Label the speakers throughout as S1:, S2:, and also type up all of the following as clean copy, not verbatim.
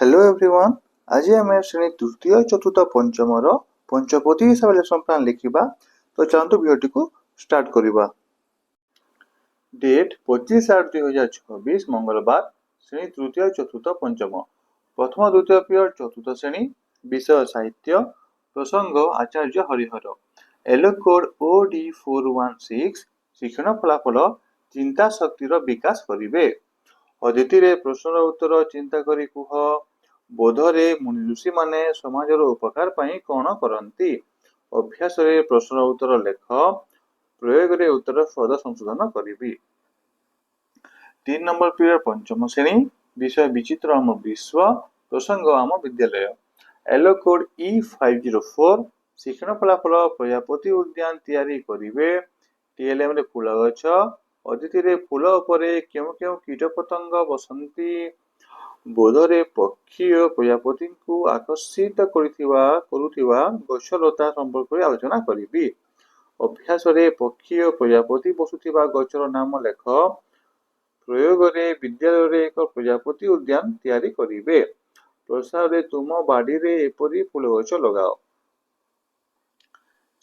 S1: Hello everyone. आज आम श्रेणी तृतीय चतुर्थ पंचमर पंचपति हिसाब से लेसन प्लान लिखा। तो चलते भिडियो को स्टार्ट करवा। डेट 25/8/2026 मंगलवार। श्रेणी तृतीय चतुर्थ पंचम। प्रथम द्वितीय पीरियड चतुर्थ श्रेणी। विषय साहित्य। प्रसंग आचार्य हरिहर। Yellow code OD416। शिक्षण फलाफल चिंता शक्तिर विकास करिवे। अदिति रे प्रश्नर उत्तर चिंता करी कुह। बोधरे मुनि ऋषि माने समाजर उपकार पाई कौन करती। अभ्यास रे प्रश्नर उत्तर लेख। प्रयोग रे उत्तर पद संशोधन करी। 3 नंबर पीरियड पंचम श्रेणी। विषय विचित्र आम विश्व। प्रसंग आम विद्यालय। LO code E504। शिक्षण फलाफल प्रजापति उद्यान तैयारी करिवे। टीएलएम रे फूल गछ। अदिति रे फूल उपरे केउ केउ कीटपतंग बसंती। बोधरे पक्षी और प्रजापति को आकर्षित करुथिबा गछलता संपर्क में आलोचना करी। अभ्यास रे पक्षी और प्रजापति बसुथिबा गछर नाम लेख। प्रयोग रे विद्यालय रे एक प्रजापति उद्यान तैयारी करिवे। प्रसार रे तुम बाड़ी रे एपरी फूल गछ लगाओ।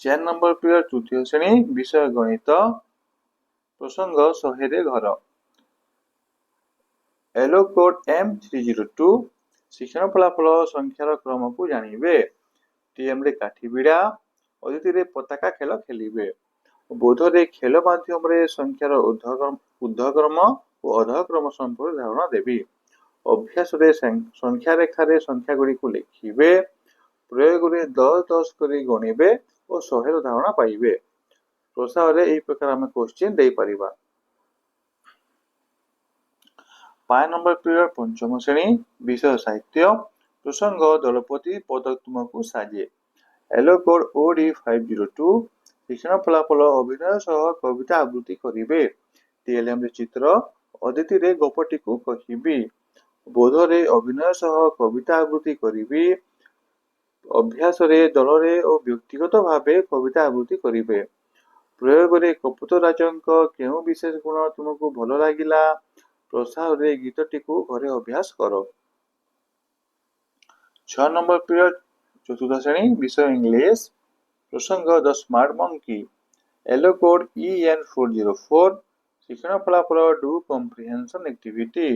S1: 4 नंबर पीरियड तृतीय श्रेणी। विषय गणित। प्रसंग शहेरे घर। LO code M302। शिक्षण फलाफल संख्यार क्रम को जानवे। टीएम रे काठी बिड़ा। अदिति रे पताका खेल खेलिवे। बोधरे खेल माध्यम रे संख्यार ऊर्ध्वक्रम और अधक्रम संपर्क धारणा देवी। अभ्यास रे संख्या रेखा रे संख्या गुड़ी को लिखिवे। प्रयोग रे 10-10 करी गणिबे और 100 धारणा पाइबे। प्रसार रे एई प्रकार आमे क्वेश्चन देई परिबा। 5 नंबर पीरियड पंचम श्रेणी। विषय साहित्य। प्रसंग दलपति पदक तुमको साजे। LO code OD502। शिक्षण फलाफल अभिनय सह कविता आवृत्ति करिवे। टीएलएम रे चित्र। अदिति रे गपटी को कहिबी। बोधरे अभिनय सह कविता आवृत्ति करिवी। अभ्यास रे दल रे और व्यक्तिगत भावे कविता आवृत्ति करिवे। प्रयोग रे कपूत राजंक केउ विशेष गुण तुमको भल लागिला। प्रसार रे गीतटी को घरे अभ्यास करो। 6 नंबर पीरियड चतुर्थ श्रेणी। विषय इंग्लिश। प्रसंग the smart monkey. ELO code EN404। शिक्षण फलाफल डू कॉम्प्रिहेंशन एक्टिविटी।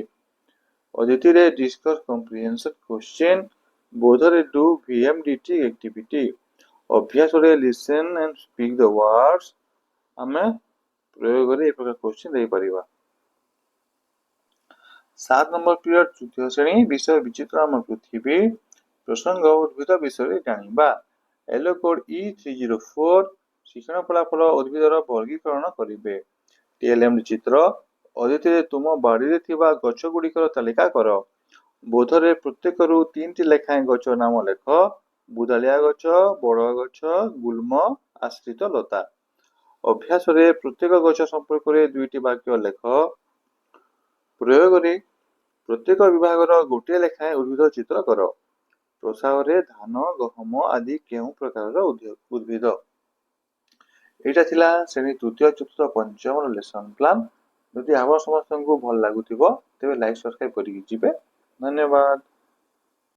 S1: अदिति रे डिस्कस कॉम्प्रिहेंशन क्वेश्चन। बोधरे डू VMDT एक्टिविटी। अभ्यास रे listen and speak the words. आमे प्रयोग रे एक प्रकार क्वेश्चन देई परिबा। 7 नंबर पीरियड तृतीय श्रेणी। विषय विचित्र आम पृथ्वी। प्रसंग उद्भिद विषय जानिबा। Yellow code E304। शिक्षण फलाफल उद्भिदर वर्गीकरण करिवे। टीएलएम चित्र। अदिति रे तुम बाड़ी रे थिबा गछ गुड़िकर तालिका कर। बोधरे प्रत्येक रु 3टी लेखाएं गछ नाम लेख। बुदालिया गछ, बड़ गछ, गुल्म, आश्रित लता। अभ्यास रे प्रत्येक गछ संपर्क रे 2टी वाक्य लेख। प्रयोग रे प्रत्येक विभागर गोटे लेखाएं उद्भिद चित्र कर। प्रसार रे धान, गहम आदि केउ प्रकार उद्भिद। एटा थिला श्रेणी तृतीय चतुर्थ पंचम लेसन प्लान। यदि आप समस्त को भल लागुथिबो तेबे लाइक सब्सक्राइब करिक जिबे। धन्यवाद।